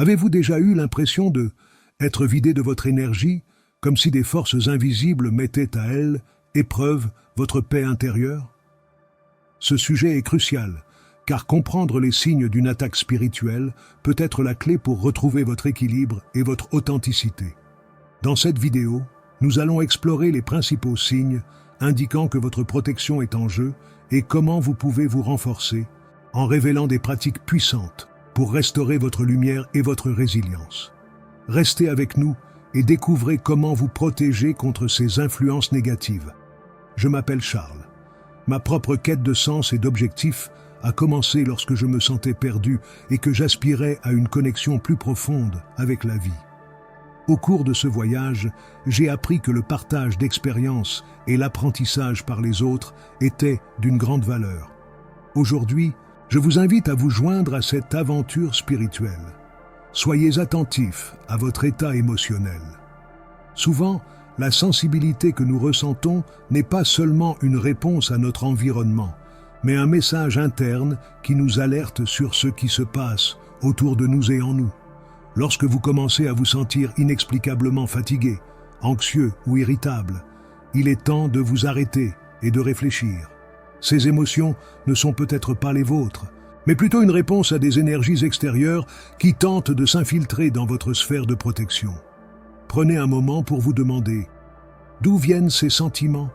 Avez-vous déjà eu l'impression de être vidé de votre énergie, comme si des forces invisibles mettaient à elle épreuve votre paix intérieure? Ce sujet est crucial, car comprendre les signes d'une attaque spirituelle peut être la clé pour retrouver votre équilibre et votre authenticité. Dans cette vidéo, nous allons explorer les principaux signes indiquant que votre protection est en jeu et comment vous pouvez vous renforcer en révélant des pratiques puissantes pour restaurer votre lumière et votre résilience. Restez avec nous et découvrez comment vous protéger contre ces influences négatives. Je m'appelle Charles. Ma propre quête de sens et d'objectifs a commencé lorsque je me sentais perdu et que j'aspirais à une connexion plus profonde avec la vie. Au cours de ce voyage, j'ai appris que le partage d'expériences et l'apprentissage par les autres étaient d'une grande valeur. Aujourd'hui, je vous invite à vous joindre à cette aventure spirituelle. Soyez attentifs à votre état émotionnel. Souvent, la sensibilité que nous ressentons n'est pas seulement une réponse à notre environnement, mais un message interne qui nous alerte sur ce qui se passe autour de nous et en nous. Lorsque vous commencez à vous sentir inexplicablement fatigué, anxieux ou irritable, il est temps de vous arrêter et de réfléchir. Ces émotions ne sont peut-être pas les vôtres, mais plutôt une réponse à des énergies extérieures qui tentent de s'infiltrer dans votre sphère de protection. Prenez un moment pour vous demander d'où viennent ces sentiments?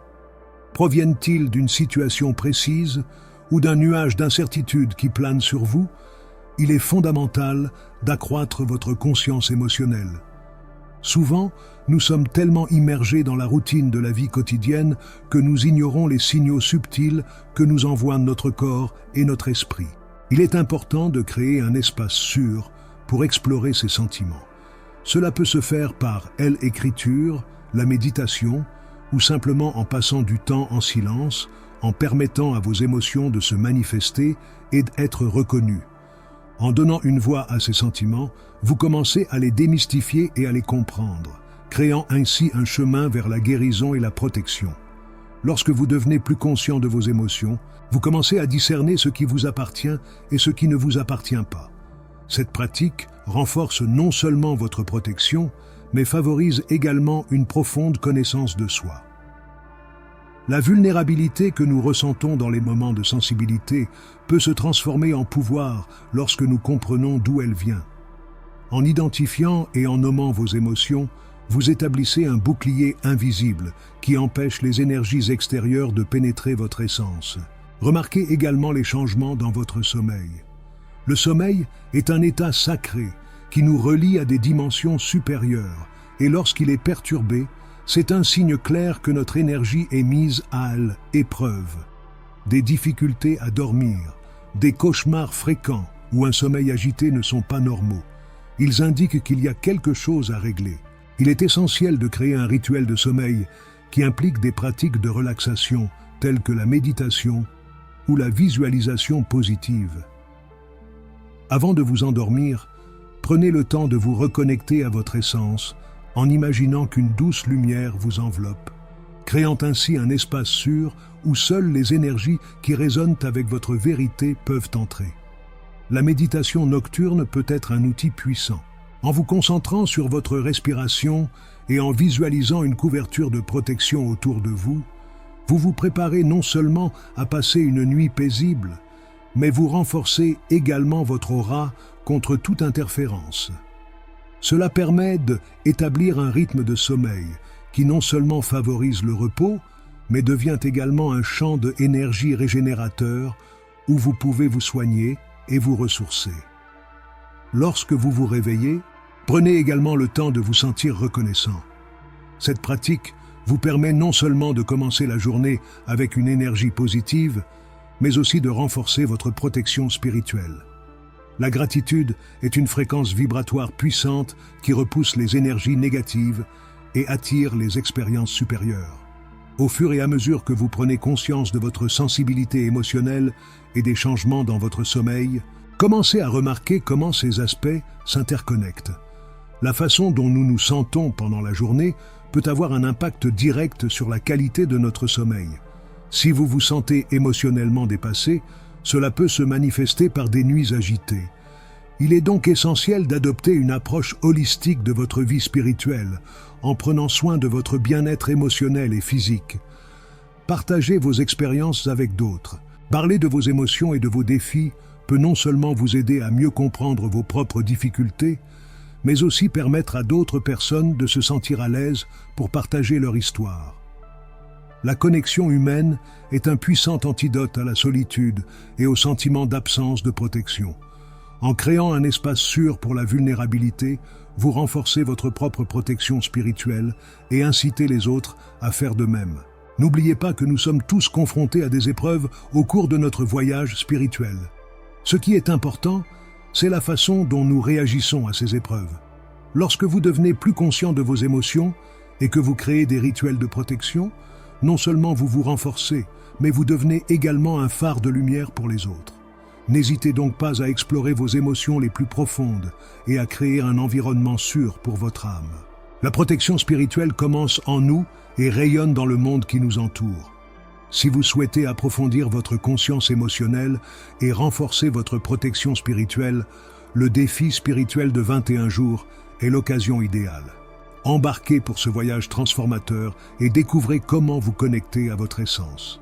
Proviennent-ils d'une situation précise ou d'un nuage d'incertitude qui plane sur vous? Il est fondamental d'accroître votre conscience émotionnelle. Souvent, nous sommes tellement immergés dans la routine de la vie quotidienne que nous ignorons les signaux subtils que nous envoient notre corps et notre esprit. Il est important de créer un espace sûr pour explorer ces sentiments. Cela peut se faire par l'écriture, la méditation, ou simplement en passant du temps en silence, en permettant à vos émotions de se manifester et d'être reconnues. En donnant une voix à ces sentiments, vous commencez à les démystifier et à les comprendre, créant ainsi un chemin vers la guérison et la protection. Lorsque vous devenez plus conscient de vos émotions, vous commencez à discerner ce qui vous appartient et ce qui ne vous appartient pas. Cette pratique renforce non seulement votre protection, mais favorise également une profonde connaissance de soi. La vulnérabilité que nous ressentons dans les moments de sensibilité peut se transformer en pouvoir lorsque nous comprenons d'où elle vient. En identifiant et en nommant vos émotions, vous établissez un bouclier invisible qui empêche les énergies extérieures de pénétrer votre essence. Remarquez également les changements dans votre sommeil. Le sommeil est un état sacré qui nous relie à des dimensions supérieures, et lorsqu'il est perturbé, c'est un signe clair que notre énergie est mise à l'épreuve. Des difficultés à dormir, des cauchemars fréquents ou un sommeil agité ne sont pas normaux. Ils indiquent qu'il y a quelque chose à régler. Il est essentiel de créer un rituel de sommeil qui implique des pratiques de relaxation telles que la méditation ou la visualisation positive. Avant de vous endormir, prenez le temps de vous reconnecter à votre essence en imaginant qu'une douce lumière vous enveloppe, créant ainsi un espace sûr où seules les énergies qui résonnent avec votre vérité peuvent entrer. La méditation nocturne peut être un outil puissant. En vous concentrant sur votre respiration et en visualisant une couverture de protection autour de vous, vous vous préparez non seulement à passer une nuit paisible, mais vous renforcez également votre aura contre toute interférence. Cela permet d'établir un rythme de sommeil qui non seulement favorise le repos, mais devient également un champ d'énergie régénérateur où vous pouvez vous soigner et vous ressourcer. Lorsque vous vous réveillez, prenez également le temps de vous sentir reconnaissant. Cette pratique vous permet non seulement de commencer la journée avec une énergie positive, mais aussi de renforcer votre protection spirituelle. La gratitude est une fréquence vibratoire puissante qui repousse les énergies négatives et attire les expériences supérieures. Au fur et à mesure que vous prenez conscience de votre sensibilité émotionnelle et des changements dans votre sommeil, commencez à remarquer comment ces aspects s'interconnectent. La façon dont nous nous sentons pendant la journée peut avoir un impact direct sur la qualité de notre sommeil. Si vous vous sentez émotionnellement dépassé, cela peut se manifester par des nuits agitées. Il est donc essentiel d'adopter une approche holistique de votre vie spirituelle, en prenant soin de votre bien-être émotionnel et physique. Partagez vos expériences avec d'autres. Parler de vos émotions et de vos défis peut non seulement vous aider à mieux comprendre vos propres difficultés, mais aussi permettre à d'autres personnes de se sentir à l'aise pour partager leur histoire. La connexion humaine est un puissant antidote à la solitude et au sentiment d'absence de protection. En créant un espace sûr pour la vulnérabilité, vous renforcez votre propre protection spirituelle et incitez les autres à faire de même. N'oubliez pas que nous sommes tous confrontés à des épreuves au cours de notre voyage spirituel. Ce qui est important, c'est la façon dont nous réagissons à ces épreuves. Lorsque vous devenez plus conscient de vos émotions et que vous créez des rituels de protection, non seulement vous vous renforcez, mais vous devenez également un phare de lumière pour les autres. N'hésitez donc pas à explorer vos émotions les plus profondes et à créer un environnement sûr pour votre âme. La protection spirituelle commence en nous et rayonne dans le monde qui nous entoure. Si vous souhaitez approfondir votre conscience émotionnelle et renforcer votre protection spirituelle, le défi spirituel de 21 jours est l'occasion idéale. Embarquez pour ce voyage transformateur et découvrez comment vous connecter à votre essence.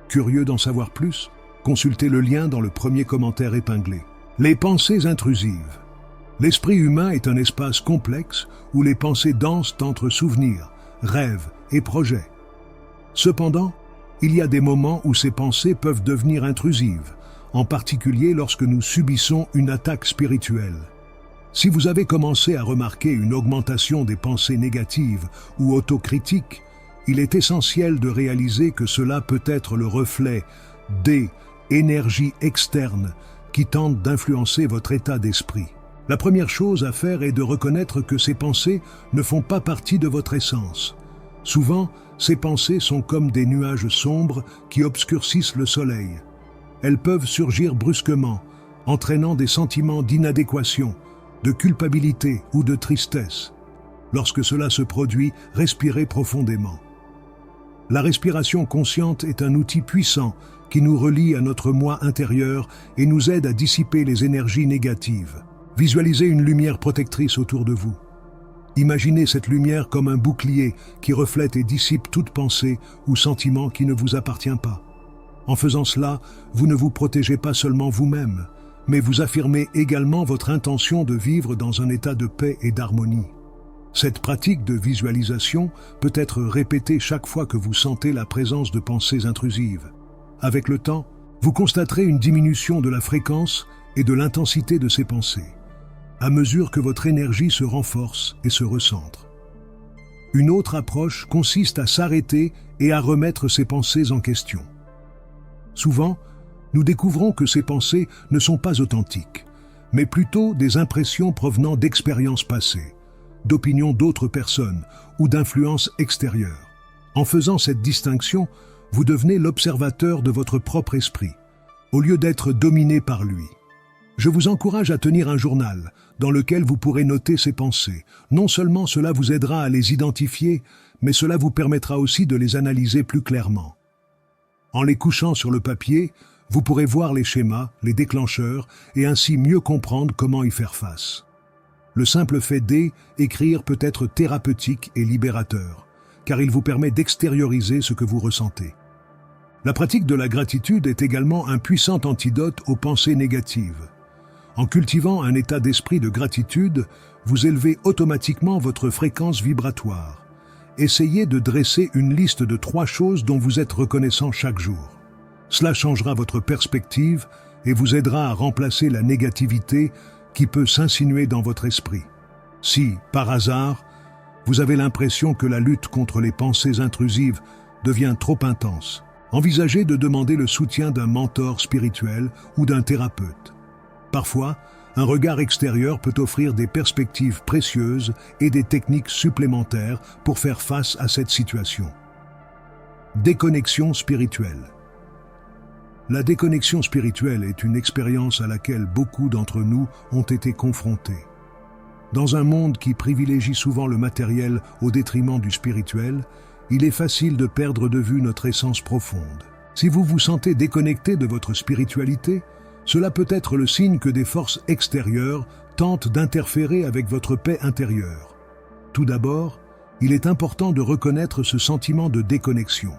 Curieux d'en savoir plus? Consultez le lien dans le premier commentaire épinglé. Les pensées intrusives. L'esprit humain est un espace complexe où les pensées dansent entre souvenirs, rêves et projets. Cependant, il y a des moments où ces pensées peuvent devenir intrusives, en particulier lorsque nous subissons une attaque spirituelle. Si vous avez commencé à remarquer une augmentation des pensées négatives ou autocritiques, il est essentiel de réaliser que cela peut être le reflet des énergies externes qui tentent d'influencer votre état d'esprit. La première chose à faire est de reconnaître que ces pensées ne font pas partie de votre essence. Souvent, ces pensées sont comme des nuages sombres qui obscurcissent le soleil. Elles peuvent surgir brusquement, entraînant des sentiments d'inadéquation, de culpabilité ou de tristesse. Lorsque cela se produit, respirez profondément. La respiration consciente est un outil puissant qui nous relie à notre moi intérieur et nous aide à dissiper les énergies négatives. Visualisez une lumière protectrice autour de vous. Imaginez cette lumière comme un bouclier qui reflète et dissipe toute pensée ou sentiment qui ne vous appartient pas. En faisant cela, vous ne vous protégez pas seulement vous-même, mais vous affirmez également votre intention de vivre dans un état de paix et d'harmonie. Cette pratique de visualisation peut être répétée chaque fois que vous sentez la présence de pensées intrusives. Avec le temps, vous constaterez une diminution de la fréquence et de l'intensité de ces pensées, à mesure que votre énergie se renforce et se recentre. Une autre approche consiste à s'arrêter et à remettre ces pensées en question. Souvent, nous découvrons que ces pensées ne sont pas authentiques, mais plutôt des impressions provenant d'expériences passées, d'opinions d'autres personnes ou d'influences extérieures. En faisant cette distinction, vous devenez l'observateur de votre propre esprit, au lieu d'être dominé par lui. Je vous encourage à tenir un journal dans lequel vous pourrez noter ces pensées. Non seulement cela vous aidera à les identifier, mais cela vous permettra aussi de les analyser plus clairement. En les couchant sur le papier, vous pourrez voir les schémas, les déclencheurs, et ainsi mieux comprendre comment y faire face. Le simple fait d'écrire peut être thérapeutique et libérateur, car il vous permet d'extérioriser ce que vous ressentez. La pratique de la gratitude est également un puissant antidote aux pensées négatives. En cultivant un état d'esprit de gratitude, vous élevez automatiquement votre fréquence vibratoire. Essayez de dresser une liste de 3 choses dont vous êtes reconnaissant chaque jour. Cela changera votre perspective et vous aidera à remplacer la négativité qui peut s'insinuer dans votre esprit. Si, par hasard, vous avez l'impression que la lutte contre les pensées intrusives devient trop intense, envisagez de demander le soutien d'un mentor spirituel ou d'un thérapeute. Parfois, un regard extérieur peut offrir des perspectives précieuses et des techniques supplémentaires pour faire face à cette situation. Déconnexion spirituelle. La déconnexion spirituelle est une expérience à laquelle beaucoup d'entre nous ont été confrontés. Dans un monde qui privilégie souvent le matériel au détriment du spirituel, il est facile de perdre de vue notre essence profonde. Si vous vous sentez déconnecté de votre spiritualité, Cela peut être le signe que des forces extérieures tentent d'interférer avec votre paix intérieure. Tout d'abord, il est important de reconnaître ce sentiment de déconnexion.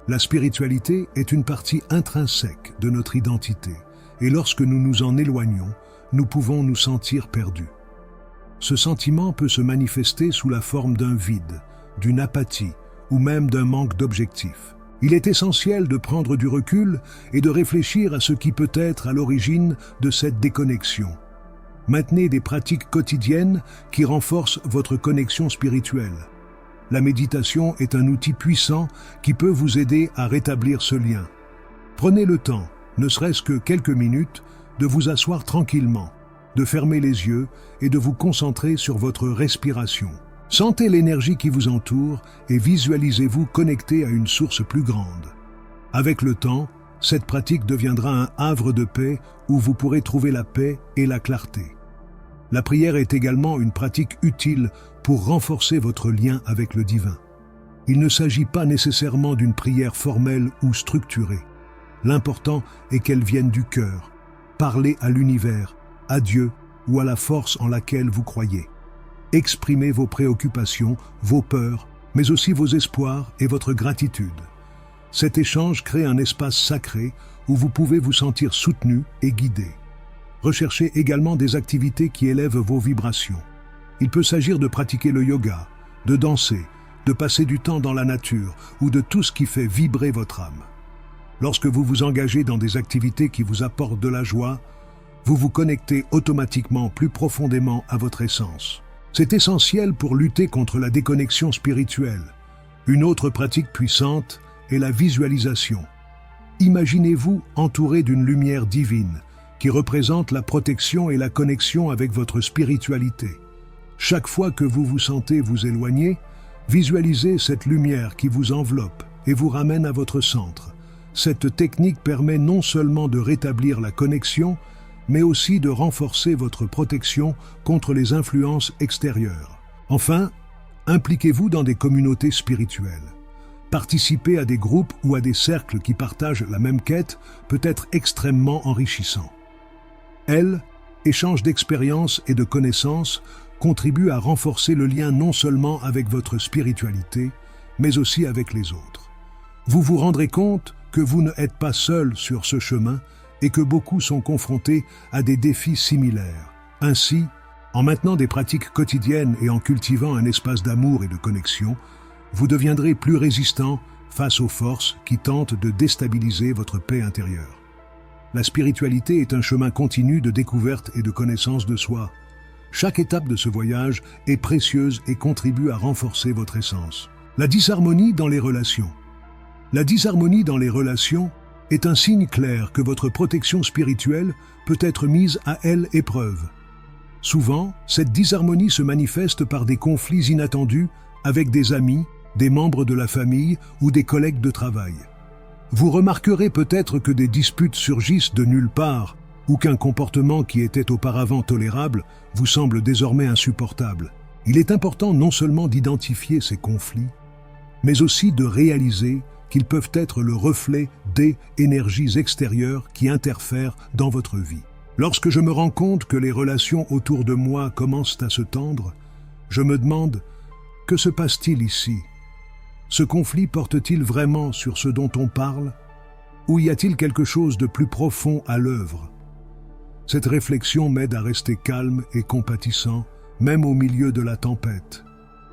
La spiritualité est une partie intrinsèque de notre identité, et lorsque nous nous en éloignons, nous pouvons nous sentir perdus. Ce sentiment peut se manifester sous la forme d'un vide, d'une apathie ou même d'un manque d'objectif. Il est essentiel de prendre du recul et de réfléchir à ce qui peut être à l'origine de cette déconnexion. Maintenez des pratiques quotidiennes qui renforcent votre connexion spirituelle. La méditation est un outil puissant qui peut vous aider à rétablir ce lien. Prenez le temps, ne serait-ce que quelques minutes, de vous asseoir tranquillement, de fermer les yeux et de vous concentrer sur votre respiration. Sentez l'énergie qui vous entoure et visualisez-vous connecté à une source plus grande. Avec le temps, cette pratique deviendra un havre de paix où vous pourrez trouver la paix et la clarté. La prière est également une pratique utile pour renforcer votre lien avec le divin. Il ne s'agit pas nécessairement d'une prière formelle ou structurée. L'important est qu'elle vienne du cœur. Parlez à l'univers, à Dieu ou à la force en laquelle vous croyez. Exprimez vos préoccupations, vos peurs, mais aussi vos espoirs et votre gratitude. Cet échange crée un espace sacré où vous pouvez vous sentir soutenu et guidé. Recherchez également des activités qui élèvent vos vibrations. Il peut s'agir de pratiquer le yoga, de danser, de passer du temps dans la nature ou de tout ce qui fait vibrer votre âme. Lorsque vous vous engagez dans des activités qui vous apportent de la joie, vous vous connectez automatiquement plus profondément à votre essence. C'est essentiel pour lutter contre la déconnexion spirituelle. Une autre pratique puissante est la visualisation. Imaginez-vous entouré d'une lumière divine qui représente la protection et la connexion avec votre spiritualité. Chaque fois que vous vous sentez vous éloigner, visualisez cette lumière qui vous enveloppe et vous ramène à votre centre. Cette technique permet non seulement de rétablir la connexion, mais aussi de renforcer votre protection contre les influences extérieures. Enfin, impliquez-vous dans des communautés spirituelles. Participer à des groupes ou à des cercles qui partagent la même quête peut être extrêmement enrichissant. Elles, échanges d'expériences et de connaissances, contribuent à renforcer le lien non seulement avec votre spiritualité, mais aussi avec les autres. Vous vous rendrez compte que vous n'êtes pas seul sur ce chemin et que beaucoup sont confrontés à des défis similaires. Ainsi, en maintenant des pratiques quotidiennes et en cultivant un espace d'amour et de connexion, vous deviendrez plus résistant face aux forces qui tentent de déstabiliser votre paix intérieure. La spiritualité est un chemin continu de découverte et de connaissance de soi. Chaque étape de ce voyage est précieuse et contribue à renforcer votre essence. La disharmonie dans les relations. La disharmonie dans les relations est un signe clair que votre protection spirituelle peut être mise à elle épreuve. Souvent, cette disharmonie se manifeste par des conflits inattendus avec des amis, des membres de la famille ou des collègues de travail. Vous remarquerez peut-être que des disputes surgissent de nulle part ou qu'un comportement qui était auparavant tolérable vous semble désormais insupportable. Il est important non seulement d'identifier ces conflits, mais aussi de réaliser qu'ils peuvent être le reflet des énergies extérieures qui interfèrent dans votre vie. Lorsque je me rends compte que les relations autour de moi commencent à se tendre, je me demande « Que se passe-t-il ici ?» Ce conflit porte-t-il vraiment sur ce dont on parle? Ou y a-t-il quelque chose de plus profond à l'œuvre? Cette réflexion m'aide à rester calme et compatissant, même au milieu de la tempête.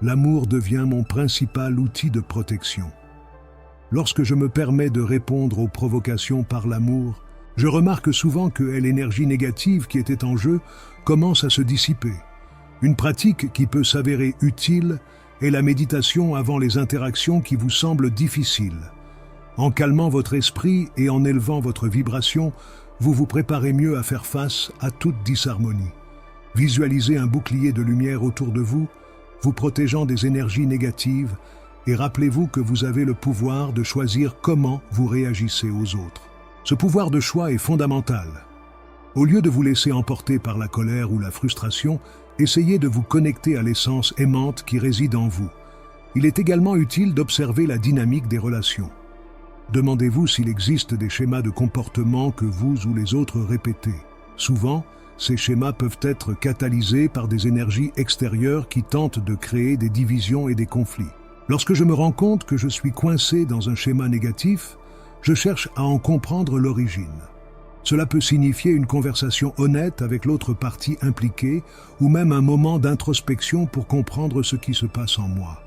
L'amour devient mon principal outil de protection. Lorsque je me permets de répondre aux provocations par l'amour, je remarque souvent que l'énergie négative qui était en jeu commence à se dissiper. Une pratique qui peut s'avérer utile est la méditation avant les interactions qui vous semblent difficiles. En calmant votre esprit et en élevant votre vibration, vous vous préparez mieux à faire face à toute disharmonie. Visualisez un bouclier de lumière autour de vous, vous protégeant des énergies négatives, et rappelez-vous que vous avez le pouvoir de choisir comment vous réagissez aux autres. Ce pouvoir de choix est fondamental. Au lieu de vous laisser emporter par la colère ou la frustration, essayez de vous connecter à l'essence aimante qui réside en vous. Il est également utile d'observer la dynamique des relations. Demandez-vous s'il existe des schémas de comportement que vous ou les autres répétez. Souvent, ces schémas peuvent être catalysés par des énergies extérieures qui tentent de créer des divisions et des conflits. Lorsque je me rends compte que je suis coincé dans un schéma négatif, je cherche à en comprendre l'origine. Cela peut signifier une conversation honnête avec l'autre partie impliquée ou même un moment d'introspection pour comprendre ce qui se passe en moi.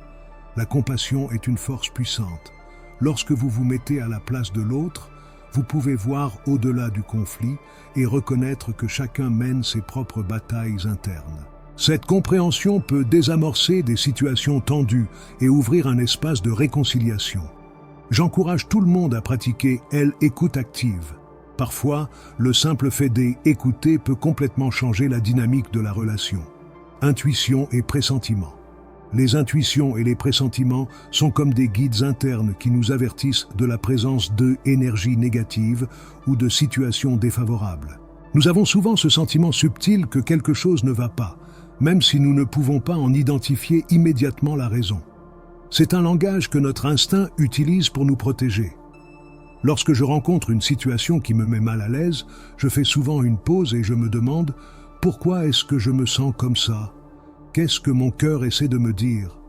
La compassion est une force puissante. Lorsque vous vous mettez à la place de l'autre, vous pouvez voir au-delà du conflit et reconnaître que chacun mène ses propres batailles internes. Cette compréhension peut désamorcer des situations tendues et ouvrir un espace de réconciliation. J'encourage tout le monde à pratiquer l'écoute active. Parfois, le simple fait d'écouter peut complètement changer la dynamique de la relation. Intuition et pressentiment. Les intuitions et les pressentiments sont comme des guides internes qui nous avertissent de la présence d'énergies négatives ou de situations défavorables. Nous avons souvent ce sentiment subtil que quelque chose ne va pas, même si nous ne pouvons pas en identifier immédiatement la raison. C'est un langage que notre instinct utilise pour nous protéger. Lorsque je rencontre une situation qui me met mal à l'aise, je fais souvent une pause et je me demande « Pourquoi est-ce que je me sens comme ça ? Qu'est-ce que mon cœur essaie de me dire ?»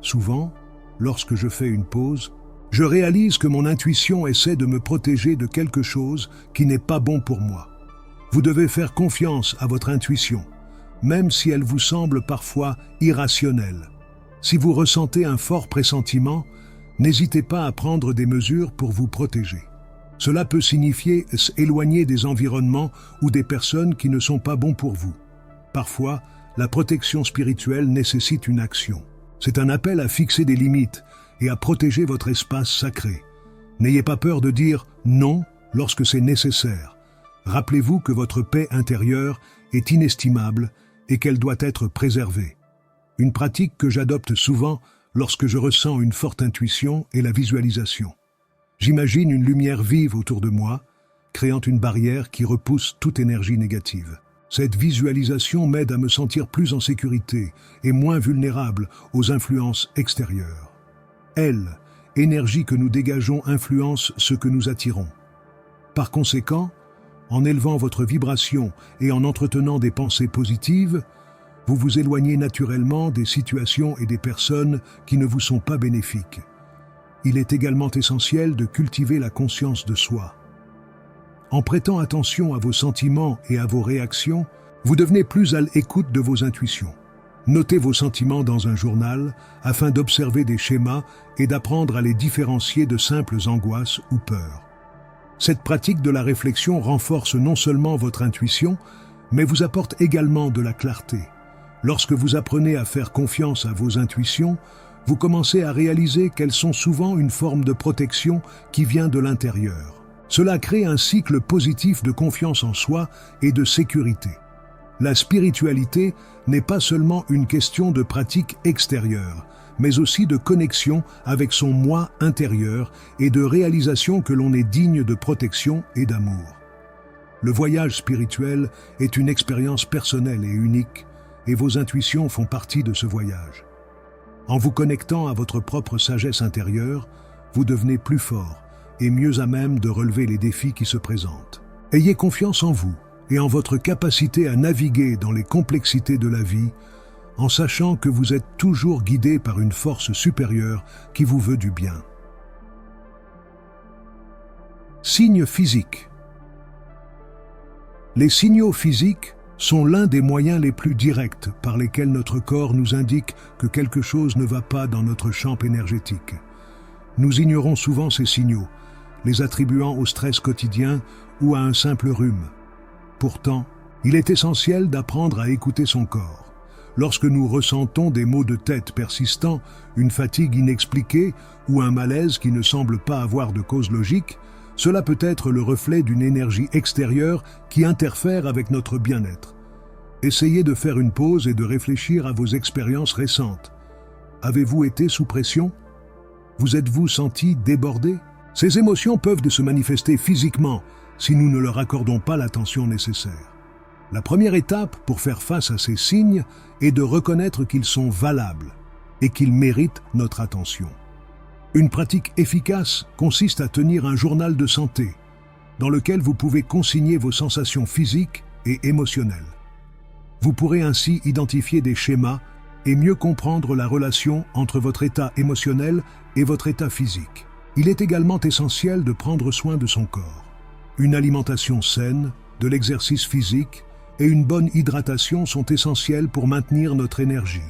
Souvent, lorsque je fais une pause, je réalise que mon intuition essaie de me protéger de quelque chose qui n'est pas bon pour moi. Vous devez faire confiance à votre intuition, même si elle vous semble parfois irrationnelle. Si vous ressentez un fort pressentiment, n'hésitez pas à prendre des mesures pour vous protéger. Cela peut signifier s'éloigner des environnements ou des personnes qui ne sont pas bons pour vous. Parfois, la protection spirituelle nécessite une action. C'est un appel à fixer des limites et à protéger votre espace sacré. N'ayez pas peur de dire non lorsque c'est nécessaire. Rappelez-vous que votre paix intérieure est inestimable et qu'elle doit être préservée. Une pratique que j'adopte souvent lorsque je ressens une forte intuition est la visualisation. J'imagine une lumière vive autour de moi, créant une barrière qui repousse toute énergie négative. Cette visualisation m'aide à me sentir plus en sécurité et moins vulnérable aux influences extérieures. Elle, énergie que nous dégageons, influence ce que nous attirons. Par conséquent, en élevant votre vibration et en entretenant des pensées positives, vous vous éloignez naturellement des situations et des personnes qui ne vous sont pas bénéfiques. Il est également essentiel de cultiver la conscience de soi. En prêtant attention à vos sentiments et à vos réactions, vous devenez plus à l'écoute de vos intuitions. Notez vos sentiments dans un journal afin d'observer des schémas et d'apprendre à les différencier de simples angoisses ou peurs. Cette pratique de la réflexion renforce non seulement votre intuition, mais vous apporte également de la clarté. Lorsque vous apprenez à faire confiance à vos intuitions, vous commencez à réaliser qu'elles sont souvent une forme de protection qui vient de l'intérieur. Cela crée un cycle positif de confiance en soi et de sécurité. La spiritualité n'est pas seulement une question de pratique extérieure, mais aussi de connexion avec son moi intérieur et de réalisation que l'on est digne de protection et d'amour. Le voyage spirituel est une expérience personnelle et unique, et vos intuitions font partie de ce voyage. En vous connectant à votre propre sagesse intérieure, vous devenez plus fort et mieux à même de relever les défis qui se présentent. Ayez confiance en vous et en votre capacité à naviguer dans les complexités de la vie, en sachant que vous êtes toujours guidé par une force supérieure qui vous veut du bien. Signes physiques. Les signaux physiques sont l'un des moyens les plus directs par lesquels notre corps nous indique que quelque chose ne va pas dans notre champ énergétique. Nous ignorons souvent ces signaux, les attribuant au stress quotidien ou à un simple rhume. Pourtant, il est essentiel d'apprendre à écouter son corps. Lorsque nous ressentons des maux de tête persistants, une fatigue inexpliquée ou un malaise qui ne semble pas avoir de cause logique, cela peut être le reflet d'une énergie extérieure qui interfère avec notre bien-être. Essayez de faire une pause et de réfléchir à vos expériences récentes. Avez-vous été sous pression? Vous êtes-vous senti débordé? Ces émotions peuvent se manifester physiquement si nous ne leur accordons pas l'attention nécessaire. La première étape pour faire face à ces signes est de reconnaître qu'ils sont valables et qu'ils méritent notre attention. Une pratique efficace consiste à tenir un journal de santé, dans lequel vous pouvez consigner vos sensations physiques et émotionnelles. Vous pourrez ainsi identifier des schémas et mieux comprendre la relation entre votre état émotionnel et votre état physique. Il est également essentiel de prendre soin de son corps. Une alimentation saine, de l'exercice physique et une bonne hydratation sont essentiels pour maintenir notre énergie.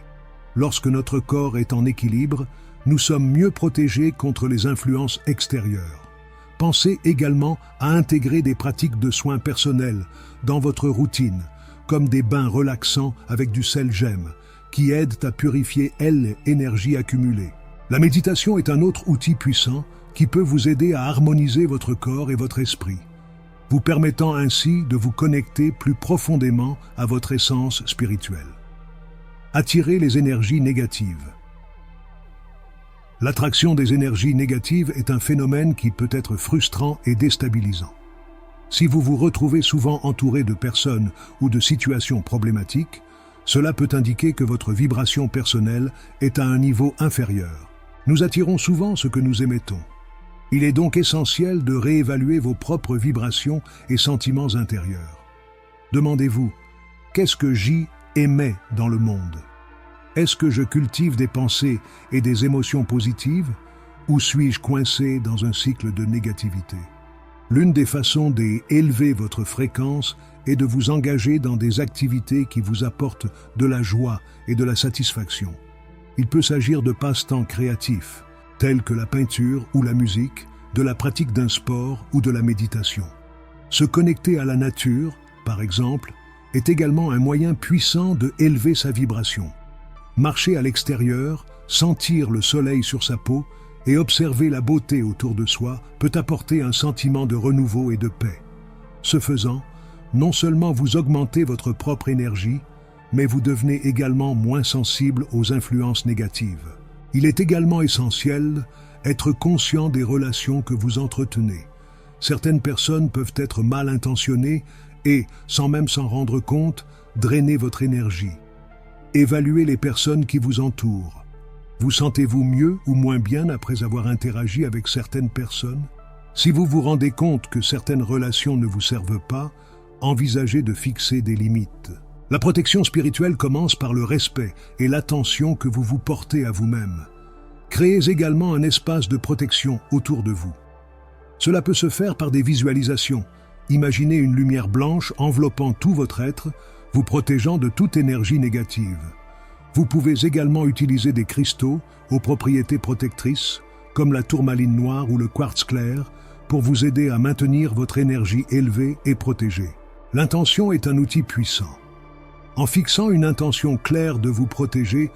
Lorsque notre corps est en équilibre, nous sommes mieux protégés contre les influences extérieures. Pensez également à intégrer des pratiques de soins personnels dans votre routine, comme des bains relaxants avec du sel gemme, qui aident à purifier l'énergie accumulée. La méditation est un autre outil puissant qui peut vous aider à harmoniser votre corps et votre esprit, vous permettant ainsi de vous connecter plus profondément à votre essence spirituelle. Attirez les énergies négatives. L'attraction des énergies négatives est un phénomène qui peut être frustrant et déstabilisant. Si vous vous retrouvez souvent entouré de personnes ou de situations problématiques, cela peut indiquer que votre vibration personnelle est à un niveau inférieur. Nous attirons souvent ce que nous émettons. Il est donc essentiel de réévaluer vos propres vibrations et sentiments intérieurs. Demandez-vous, qu'est-ce que j'émets dans le monde ? Est-ce que je cultive des pensées et des émotions positives ou suis-je coincé dans un cycle de négativité ? L'une des façons d'élever votre fréquence est de vous engager dans des activités qui vous apportent de la joie et de la satisfaction. Il peut s'agir de passe-temps créatifs, tels que la peinture ou la musique, de la pratique d'un sport ou de la méditation. Se connecter à la nature, par exemple, est également un moyen puissant de élever sa vibration. Marcher à l'extérieur, sentir le soleil sur sa peau et observer la beauté autour de soi peut apporter un sentiment de renouveau et de paix. Ce faisant, non seulement vous augmentez votre propre énergie, mais vous devenez également moins sensible aux influences négatives. Il est également essentiel d'être conscient des relations que vous entretenez. Certaines personnes peuvent être mal intentionnées et, sans même s'en rendre compte, drainer votre énergie. Évaluez les personnes qui vous entourent. Vous sentez-vous mieux ou moins bien après avoir interagi avec certaines personnes ? Si vous vous rendez compte que certaines relations ne vous servent pas, envisagez de fixer des limites. La protection spirituelle commence par le respect et l'attention que vous vous portez à vous-même. Créez également un espace de protection autour de vous. Cela peut se faire par des visualisations. Imaginez une lumière blanche enveloppant tout votre être, vous protégeant de toute énergie négative. Vous pouvez également utiliser des cristaux aux propriétés protectrices, comme la tourmaline noire ou le quartz clair, pour vous aider à maintenir votre énergie élevée et protégée. L'intention est un outil puissant. En fixant une intention claire de vous protéger,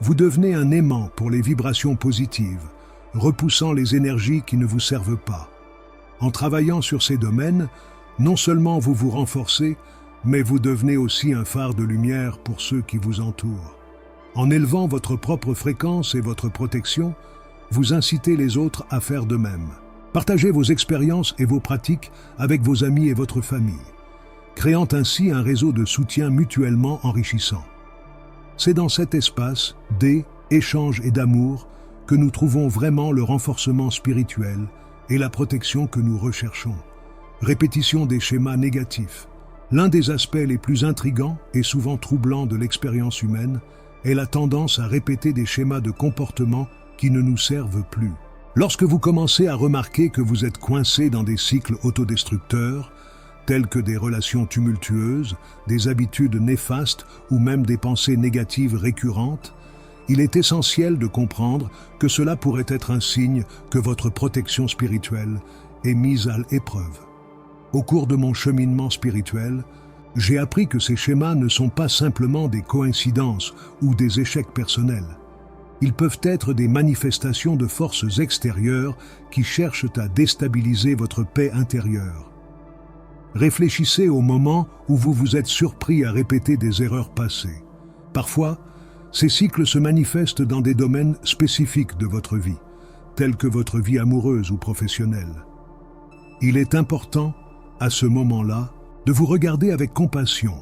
vous devenez un aimant pour les vibrations positives, repoussant les énergies qui ne vous servent pas. En travaillant sur ces domaines, non seulement vous vous renforcez, mais vous devenez aussi un phare de lumière pour ceux qui vous entourent. En élevant votre propre fréquence et votre protection, vous incitez les autres à faire de même. Partagez vos expériences et vos pratiques avec vos amis et votre famille, créant ainsi un réseau de soutien mutuellement enrichissant. C'est dans cet espace d'échange et d'amour que nous trouvons vraiment le renforcement spirituel et la protection que nous recherchons. Répétition des schémas négatifs. L'un des aspects les plus intrigants et souvent troublants de l'expérience humaine est la tendance à répéter des schémas de comportement qui ne nous servent plus. Lorsque vous commencez à remarquer que vous êtes coincé dans des cycles autodestructeurs, tels que des relations tumultueuses, des habitudes néfastes ou même des pensées négatives récurrentes, il est essentiel de comprendre que cela pourrait être un signe que votre protection spirituelle est mise à l'épreuve. Au cours de mon cheminement spirituel, j'ai appris que ces schémas ne sont pas simplement des coïncidences ou des échecs personnels. Ils peuvent être des manifestations de forces extérieures qui cherchent à déstabiliser votre paix intérieure. Réfléchissez au moment où vous vous êtes surpris à répéter des erreurs passées. Parfois, ces cycles se manifestent dans des domaines spécifiques de votre vie, tels que votre vie amoureuse ou professionnelle. Il est important, à ce moment-là, de vous regarder avec compassion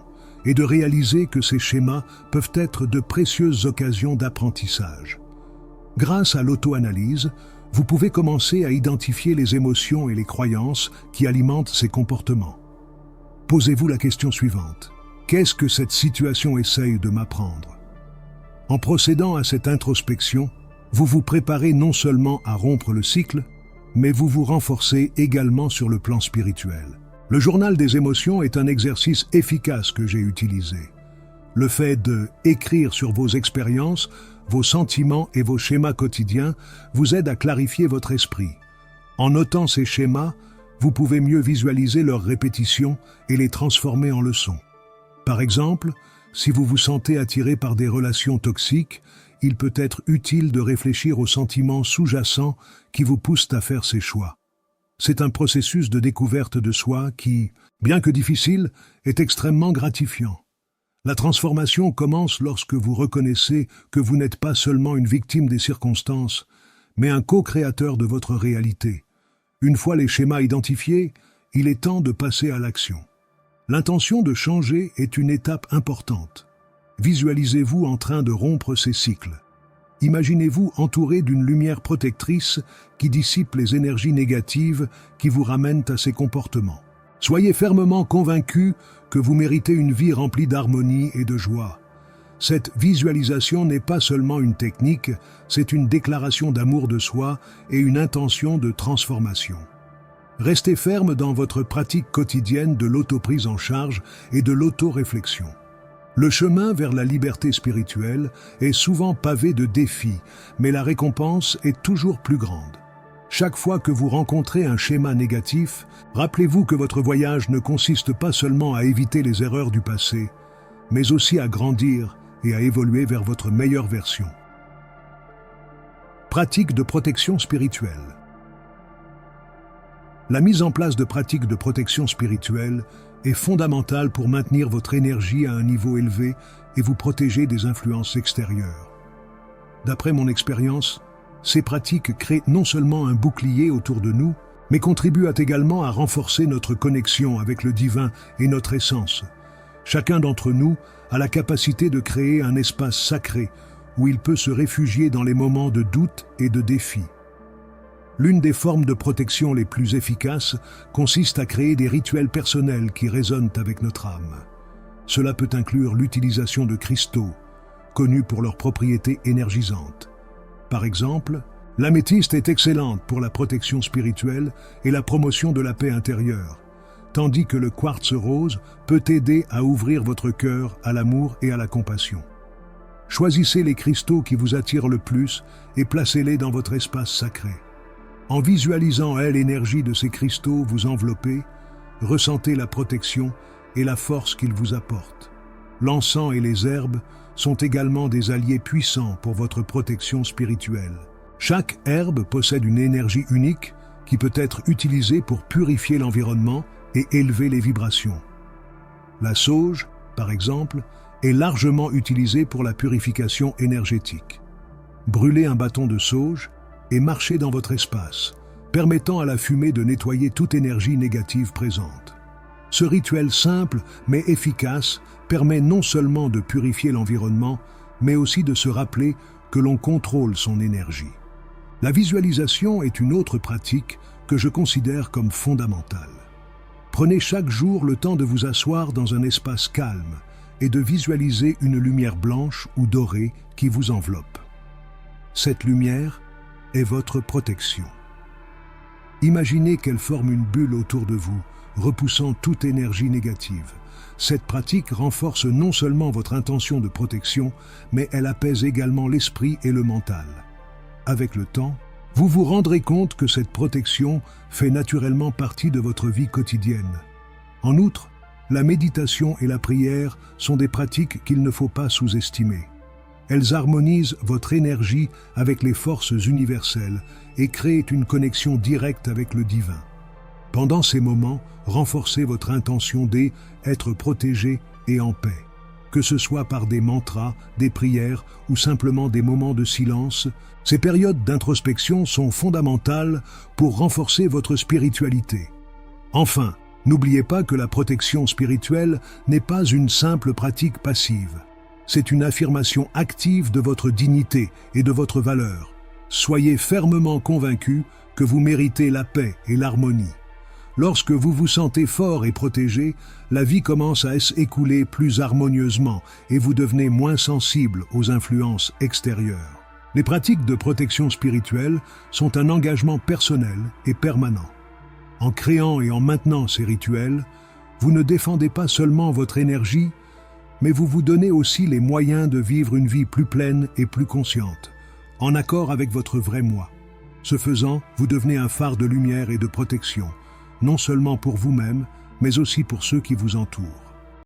et de réaliser que ces schémas peuvent être de précieuses occasions d'apprentissage. Grâce à l'auto-analyse, vous pouvez commencer à identifier les émotions et les croyances qui alimentent ces comportements. Posez-vous la question suivante. Qu'est-ce que cette situation essaye de m'apprendre? En procédant à cette introspection, vous vous préparez non seulement à rompre le cycle, mais vous vous renforcez également sur le plan spirituel. Le journal des émotions est un exercice efficace que j'ai utilisé. Le fait de écrire sur vos expériences, vos sentiments et vos schémas quotidiens vous aide à clarifier votre esprit. En notant ces schémas, vous pouvez mieux visualiser leurs répétitions et les transformer en leçons. Par exemple, si vous vous sentez attiré par des relations toxiques, il peut être utile de réfléchir aux sentiments sous-jacents qui vous poussent à faire ces choix. C'est un processus de découverte de soi qui, bien que difficile, est extrêmement gratifiant. La transformation commence lorsque vous reconnaissez que vous n'êtes pas seulement une victime des circonstances, mais un co-créateur de votre réalité. Une fois les schémas identifiés, il est temps de passer à l'action. L'intention de changer est une étape importante. Visualisez-vous en train de rompre ces cycles. Imaginez-vous entouré d'une lumière protectrice qui dissipe les énergies négatives qui vous ramènent à ces comportements. Soyez fermement convaincu que vous méritez une vie remplie d'harmonie et de joie. Cette visualisation n'est pas seulement une technique, c'est une déclaration d'amour de soi et une intention de transformation. Restez ferme dans votre pratique quotidienne de l'autoprise en charge et de l'autoréflexion. Le chemin vers la liberté spirituelle est souvent pavé de défis, mais la récompense est toujours plus grande. Chaque fois que vous rencontrez un schéma négatif, rappelez-vous que votre voyage ne consiste pas seulement à éviter les erreurs du passé, mais aussi à grandir et à évoluer vers votre meilleure version. Pratique de protection spirituelle. La mise en place de pratiques de protection spirituelle est fondamentale pour maintenir votre énergie à un niveau élevé et vous protéger des influences extérieures. D'après mon expérience, ces pratiques créent non seulement un bouclier autour de nous, mais contribuent également à renforcer notre connexion avec le divin et notre essence. Chacun d'entre nous a la capacité de créer un espace sacré où il peut se réfugier dans les moments de doute et de défi. L'une des formes de protection les plus efficaces consiste à créer des rituels personnels qui résonnent avec notre âme. Cela peut inclure l'utilisation de cristaux, connus pour leurs propriétés énergisantes. Par exemple, l'améthyste est excellente pour la protection spirituelle et la promotion de la paix intérieure, tandis que le quartz rose peut aider à ouvrir votre cœur à l'amour et à la compassion. Choisissez les cristaux qui vous attirent le plus et placez-les dans votre espace sacré. En visualisant l'énergie de ces cristaux vous envelopper, ressentez la protection et la force qu'ils vous apportent. L'encens et les herbes sont également des alliés puissants pour votre protection spirituelle. Chaque herbe possède une énergie unique qui peut être utilisée pour purifier l'environnement et élever les vibrations. La sauge, par exemple, est largement utilisée pour la purification énergétique. Brûlez un bâton de sauge et marchez dans votre espace, permettant à la fumée de nettoyer toute énergie négative présente. Ce rituel simple mais efficace permet non seulement de purifier l'environnement, mais aussi de se rappeler que l'on contrôle son énergie. La visualisation est une autre pratique que je considère comme fondamentale. Prenez chaque jour le temps de vous asseoir dans un espace calme et de visualiser une lumière blanche ou dorée qui vous enveloppe. Cette lumière est votre protection. Imaginez qu'elle forme une bulle autour de vous, repoussant toute énergie négative. Cette pratique renforce non seulement votre intention de protection, mais elle apaise également l'esprit et le mental. Avec le temps, vous vous rendrez compte que cette protection fait naturellement partie de votre vie quotidienne. En outre, la méditation et la prière sont des pratiques qu'il ne faut pas sous-estimer. Elles harmonisent votre énergie avec les forces universelles et créent une connexion directe avec le divin. Pendant ces moments, renforcez votre intention d'être protégé et en paix. Que ce soit par des mantras, des prières ou simplement des moments de silence, ces périodes d'introspection sont fondamentales pour renforcer votre spiritualité. Enfin, n'oubliez pas que la protection spirituelle n'est pas une simple pratique passive. C'est une affirmation active de votre dignité et de votre valeur. Soyez fermement convaincus que vous méritez la paix et l'harmonie. Lorsque vous vous sentez fort et protégé, la vie commence à s'écouler plus harmonieusement et vous devenez moins sensible aux influences extérieures. Les pratiques de protection spirituelle sont un engagement personnel et permanent. En créant et en maintenant ces rituels, vous ne défendez pas seulement votre énergie, mais vous vous donnez aussi les moyens de vivre une vie plus pleine et plus consciente, en accord avec votre vrai moi. Ce faisant, vous devenez un phare de lumière et de protection, non seulement pour vous-même, mais aussi pour ceux qui vous entourent.